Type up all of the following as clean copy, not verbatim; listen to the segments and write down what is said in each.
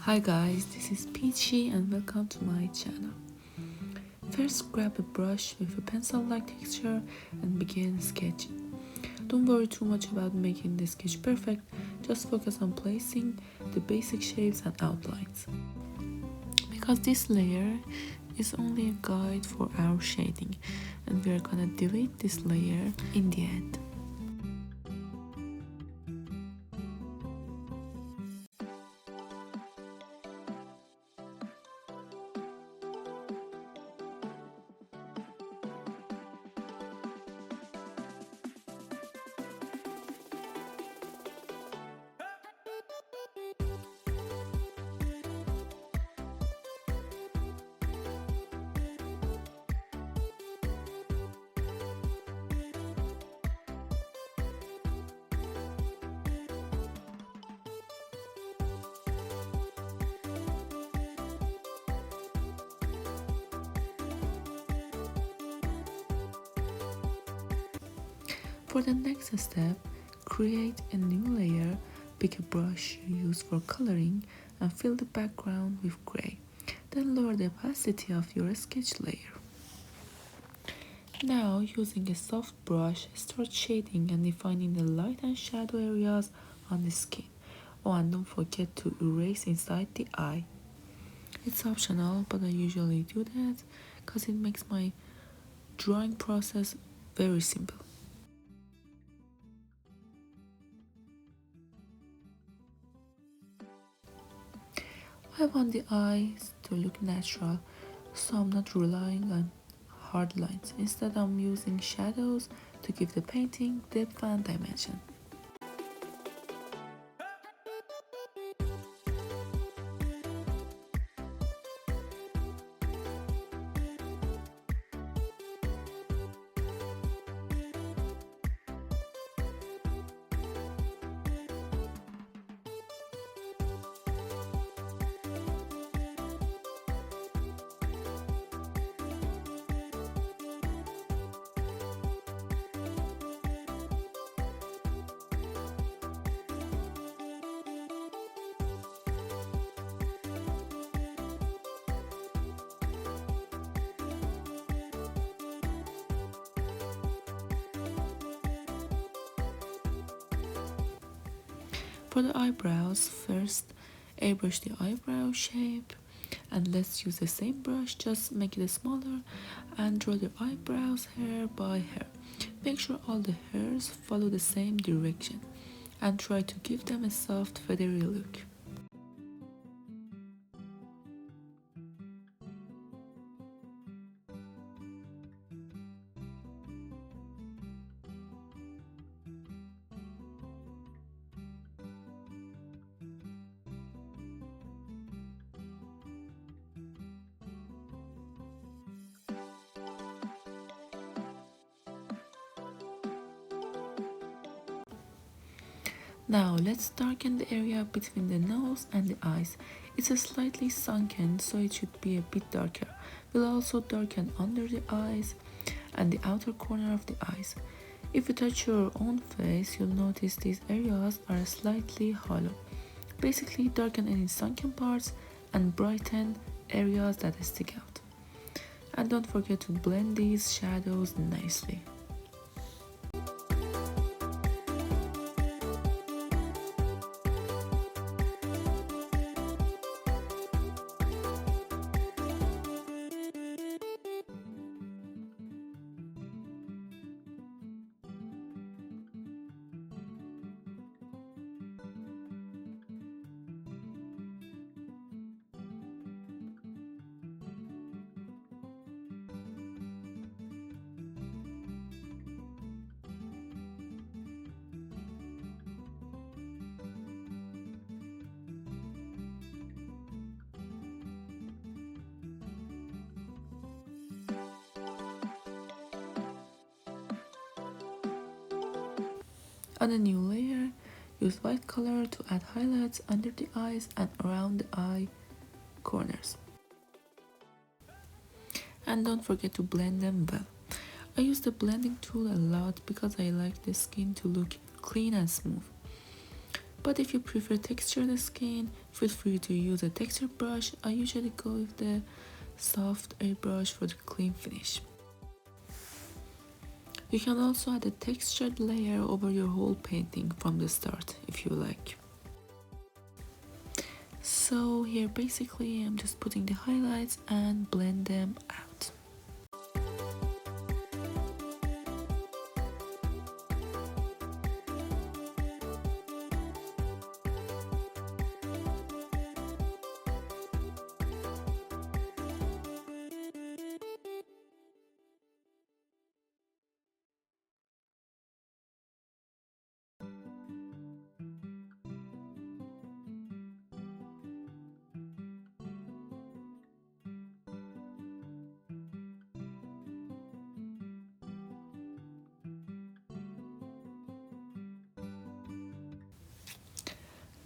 Hi guys, this is Peachy and welcome to my channel. First, grab a brush with a pencil-like texture and begin sketching. Don't worry too much about making the sketch perfect, just focus on placing the basic shapes and outlines. Because this layer is only a guide for our shading and we are gonna delete this layer in the end. For the next step, create a new layer, pick a brush you use for coloring and fill the background with gray. Then lower the opacity of your sketch layer. Now, using a soft brush, start shading and defining the light and shadow areas on the skin. Oh, and don't forget to erase inside the eye. It's optional, but I usually do that because it makes my drawing process very simple. I want the eyes to look natural, so I'm not relying on hard lines. Instead, I'm using shadows to give the painting depth and dimension. For the eyebrows, first airbrush the eyebrow shape and let's use the same brush, just make it smaller and draw the eyebrows hair by hair. Make sure all the hairs follow the same direction and try to give them a soft feathery look. Now let's darken the area between the nose and the eyes. It's slightly sunken, so it should be a bit darker. We'll also darken under the eyes and the outer corner of the eyes. If you touch your own face, you'll notice these areas are slightly hollow. Basically, darken any sunken parts and brighten areas that stick out. And don't forget to blend these shadows nicely. On a new layer, use white color to add highlights under the eyes and around the eye corners. And don't forget to blend them well. I use the blending tool a lot because I like the skin to look clean and smooth. But if you prefer textured skin, feel free to use a texture brush. I usually go with the soft airbrush for the clean finish. You can also add a textured layer over your whole painting from the start if you like. So here basically I'm just putting the highlights and blend them out.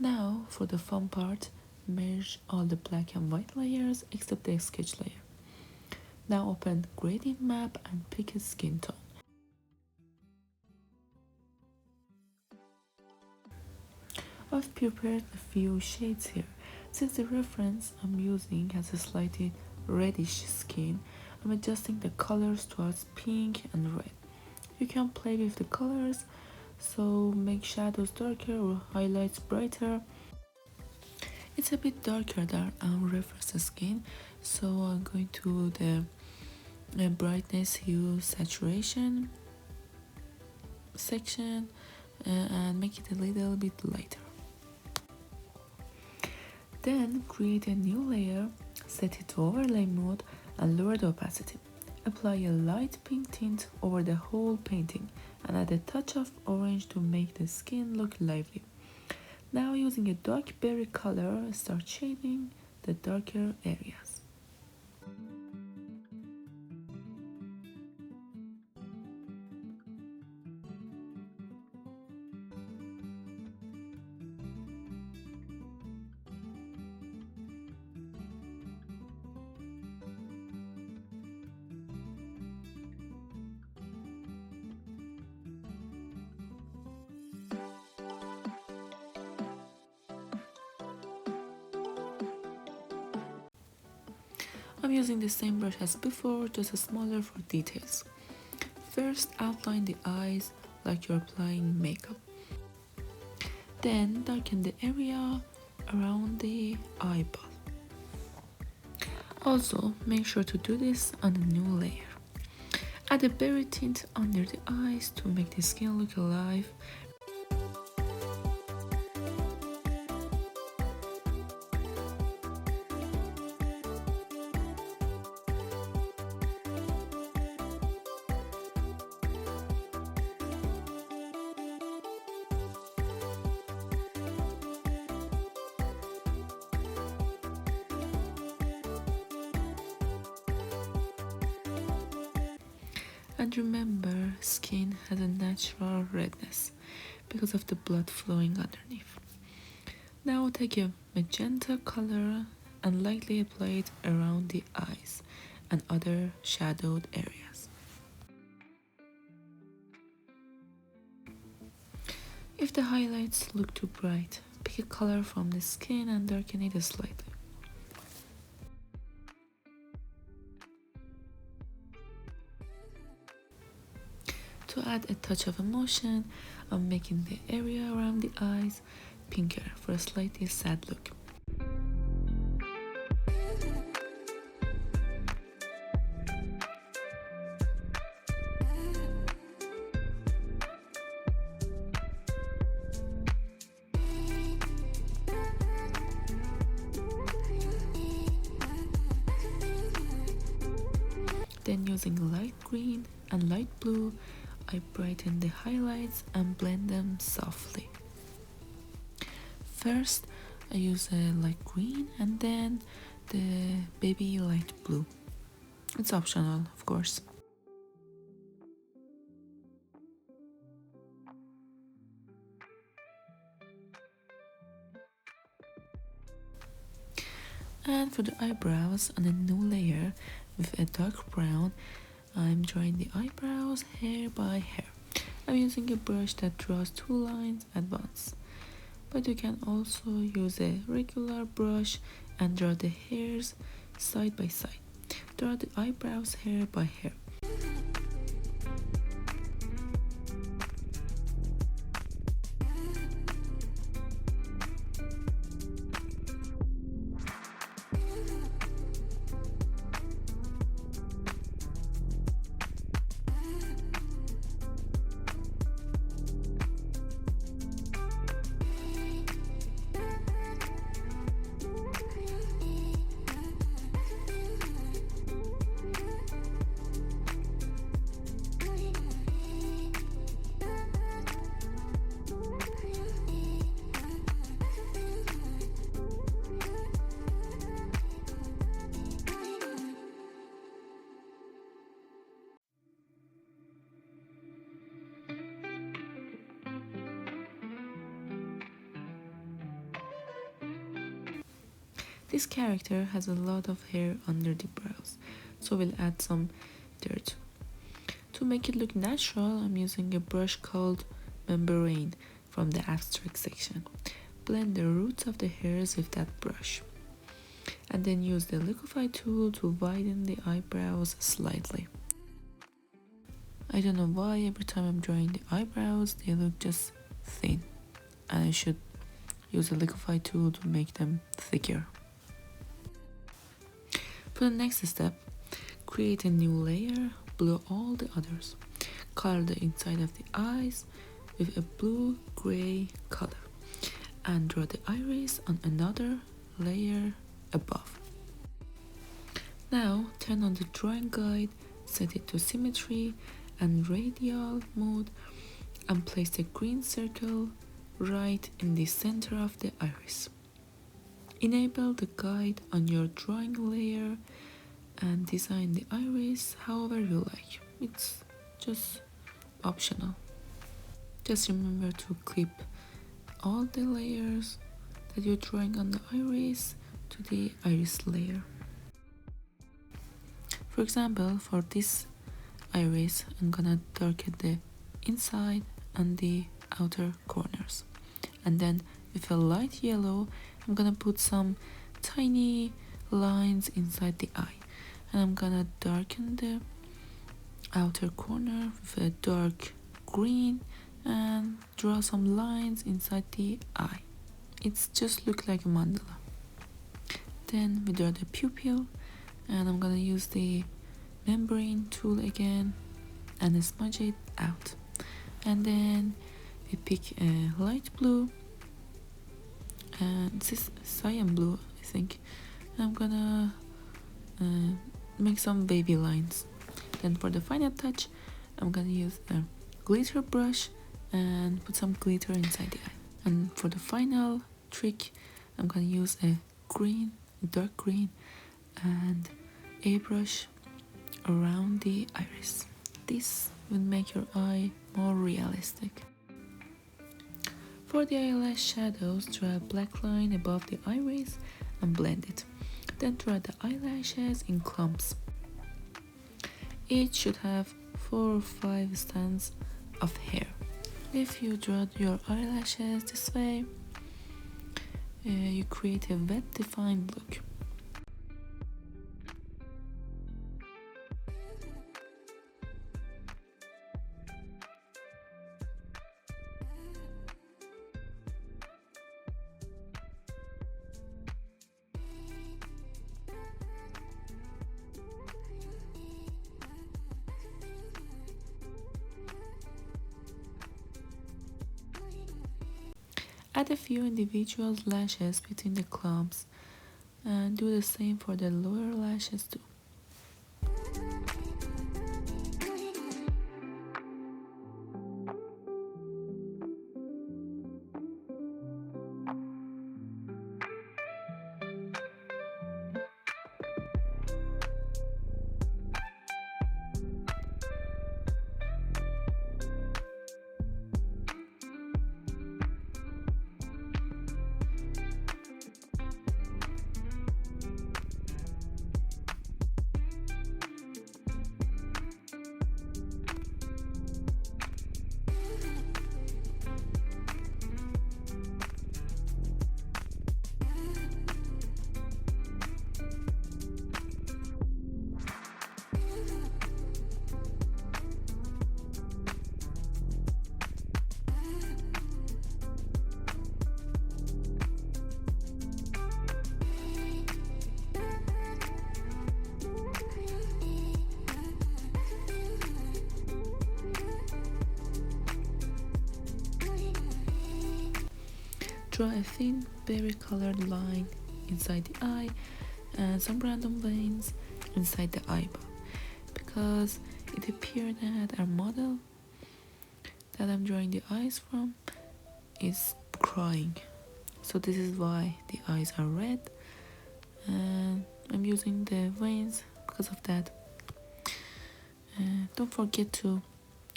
Now for the fun part, merge all the black and white layers except the sketch layer. Now open gradient map and pick a skin tone. I've prepared a few shades here. Since the reference I'm using has a slightly reddish skin, I'm adjusting the colors towards pink and red. You can play with the colors, so make shadows darker or highlights brighter. It's a bit darker than our reference skin, so I'm going to the brightness hue saturation section and make it a little bit lighter. Then create a new layer, set it to overlay mode and lower the opacity. Apply a light pink tint over the whole painting and add a touch of orange to make the skin look lively. Now using a dark berry color, start shading the darker areas. I'm using the same brush as before, just smaller for details. First, outline the eyes like you're applying makeup. Then darken the area around the eyeball. Also, make sure to do this on a new layer. Add a berry tint under the eyes to make the skin look alive. And remember, skin has a natural redness because of the blood flowing underneath. Now take a magenta color and lightly apply it around the eyes and other shadowed areas. If the highlights look too bright, pick a color from the skin and darken it slightly. To add a touch of emotion, I'm making the area around the eyes pinker for a slightly sad look. Then using light green and light blue, I brighten the highlights and blend them softly. First, I use a light green and then the baby light blue. It's optional, of course. And for the eyebrows, on a new layer with a dark brown, I'm drawing the eyebrows hair by hair. I'm using a brush that draws two lines at once. but you can also use a regular brush and draw the hairs side by side. Draw the eyebrows hair by hair. This character has a lot of hair under the brows, so we'll add some dirt. To make it look natural, I'm using a brush called membrane from the abstract section. Blend the roots of the hairs with that brush. And then use the liquify tool to widen the eyebrows slightly. I don't know why every time I'm drawing the eyebrows, they look just thin. And I should use a liquify tool to make them thicker. For the next step, create a new layer, blur all the others. Color the inside of the eyes with a blue-gray color and draw the iris on another layer above. Now turn on the drawing guide, set it to symmetry and radial mode and place the green circle right in the center of the iris. Enable the guide on your drawing layer and design the iris however you like. It's just optional. Just remember to clip all the layers that you're drawing on the iris to the iris layer. For example, for this iris, I'm gonna darken the inside and the outer corners. And then with a light yellow, I'm gonna put some tiny lines inside the eye. And I'm gonna darken the outer corner with a dark green and draw some lines inside the eye. It's just look like a mandala. Then we draw the pupil and I'm gonna use the membrane tool again and smudge it out. And then we pick a light blue and this is cyan blue, I think. And I'm gonna make some baby lines. Then for the final touch, I'm gonna use a glitter brush and put some glitter inside the eye. And for the final trick, I'm gonna use a dark green and a brush around the iris. This will make your eye more realistic. For the eyelash shadows, draw a black line above the iris and blend it. Then draw the eyelashes in clumps. Each should have 4 or 5 strands of hair. If you draw your eyelashes this way, you create a wet defined look. Add a few individual lashes between the clumps and do the same for the lower lashes too. Draw a thin, berry colored line inside the eye and some random veins inside the eyeball, because it appeared that our model that I'm drawing the eyes from is crying. So this is why the eyes are red, and I'm using the veins because of that. Don't forget to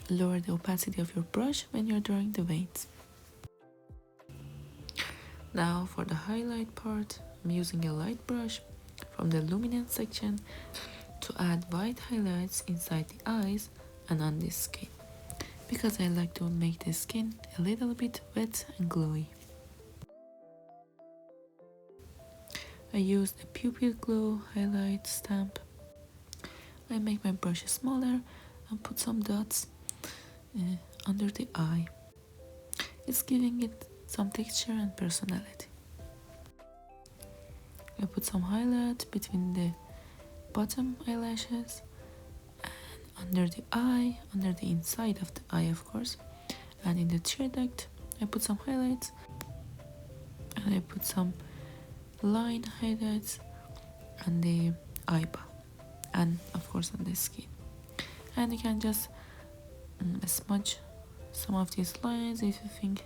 lower the opacity of your brush when you're drawing the veins. Now for the highlight part, I'm using a light brush from the luminance section to add white highlights inside the eyes and on the skin, because I like to make the skin a little bit wet and glowy. I used a pupil glow highlight stamp. I make my brush smaller and put some dots under the eye. It's giving it some texture and personality. I put some highlight between the bottom eyelashes and under the eye, under the inside of the eye of course, and in the tear duct I put some highlights, and I put some line highlights on the eyeball and of course on the skin. And you can just smudge some of these lines if you think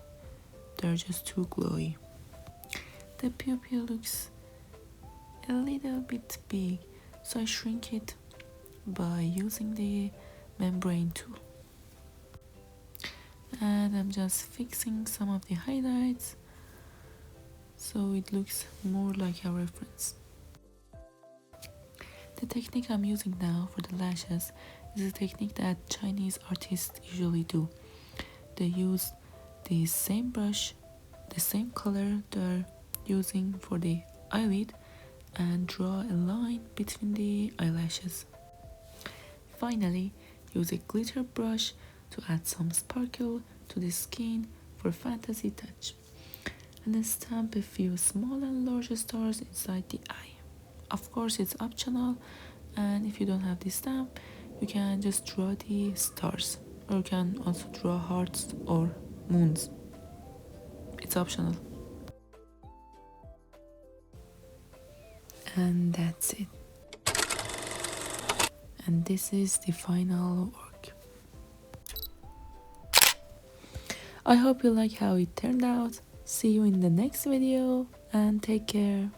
they're just too glowy. The pupil looks a little bit big, so I shrink it by using the membrane tool. And I'm just fixing some of the highlights so it looks more like a reference. The technique I'm using now for the lashes is a technique that Chinese artists usually do. They use the same brush, the same color they're using for the eyelid, and draw a line between the eyelashes. Finally, use a glitter brush to add some sparkle to the skin for a fantasy touch, and then stamp a few small and large stars inside the eye. Of course, it's optional, and if you don't have the stamp, you can just draw the stars, or you can also draw hearts or moons. It's optional. And that's it. And this is the final work. I hope you like how it turned out. See you in the next video and take care.